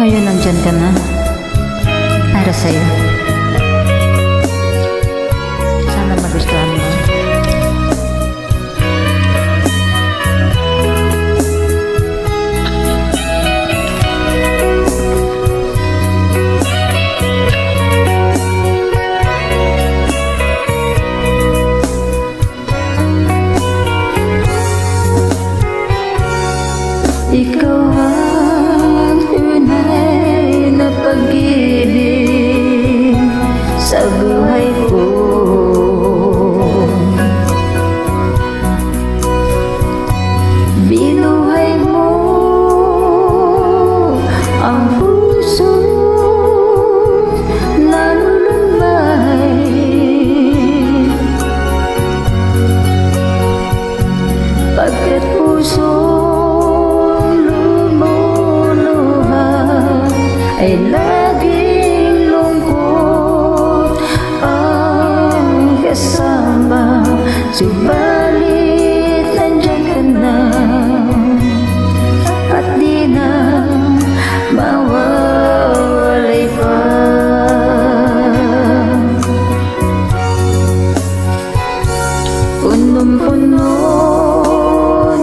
Ngayon nandyan ka na para sa'yo. Sana magustuhan mo. Ikaw ang tunay na pag-ibig sa buhay ko. Binuhay mo ang puso na lulumay. Pagkat puso ay laging lungkot ang kasama, subalit nandiyan ka na at di na mawawalay pa. Punong-puno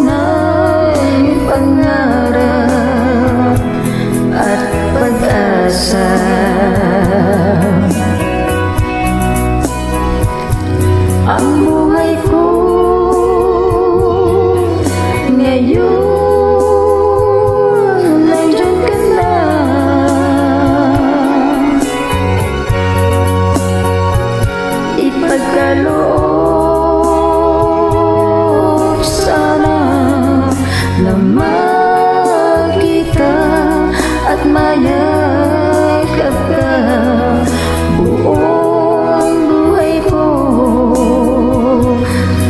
na yung pangarap at pag-asa. Ang buhay ko ngayon nandiyan ka na. Ipagkaloob sana na makita at mayakap ka. Buong buhay ko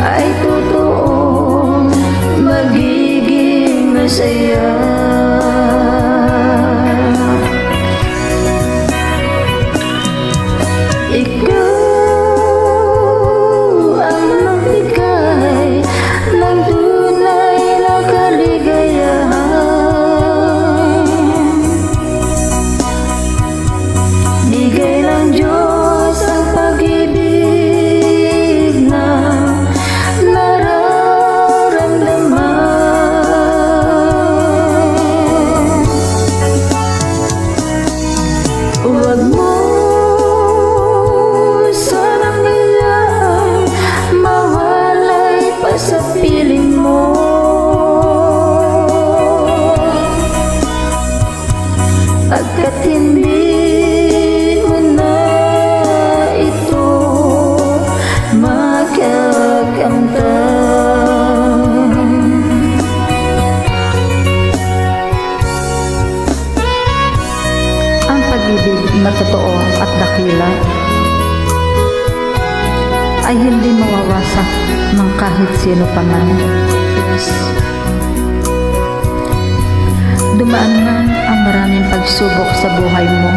ay totoong magiging masaya. Ikaw ang magbigay ng tunay na kaligayahan. Bigay ng Diyos ang pag-ibig na nararamdaman. Huwag mo sanang ilang mawalay pa sa piling mo. Pagkat hindi mo na ito makakamtan. Ang pag-ibig na totoo at dakila ay hindi mawawasak ng kahit sino pa man. Dumaan man ang maraming pagsubok sa buhay mo,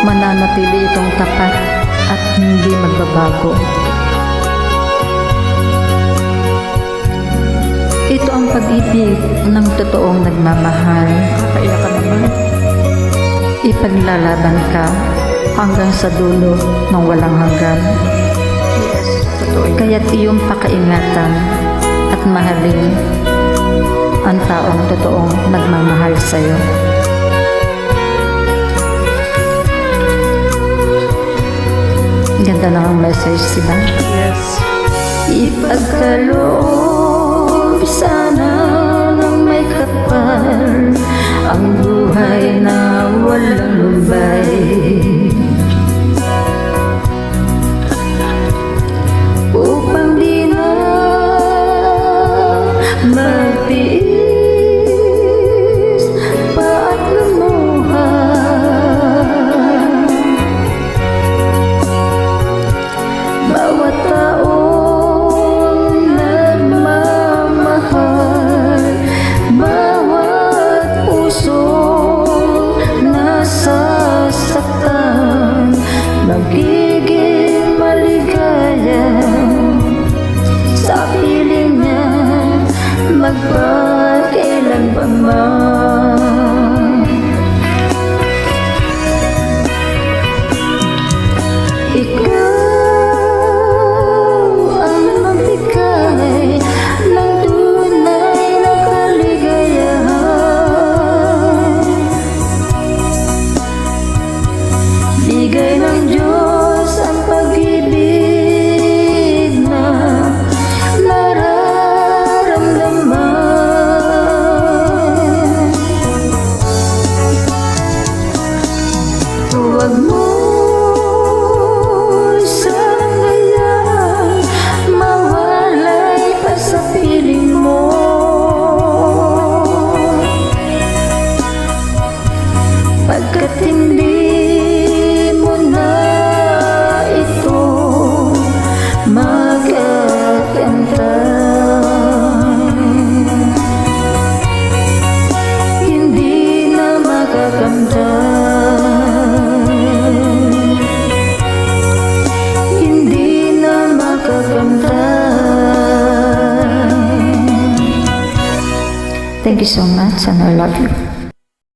mananatili itong tapat at hindi magbabago. Ito ang pag-ibig ng totoong nagmamahal. Nakakaiyak ka naman. Ipaglalaban ka hanggang sa dulo ng walang hanggan. Yes, totoo. Kaya't iyong pakaingatan at mahalin ang taong totoong nagmamahal sa'yo. Ganda na ang message, diba? Yes. Ipagkaloob sana ng may kapal ang buhay na walang lumbay. Upang di na magtiis pa at lumuha. Bawat taong nagmamahal, bawat puso nasasaktan. pakiramdam, hindi na makakamtan. Thank you so much and I love you.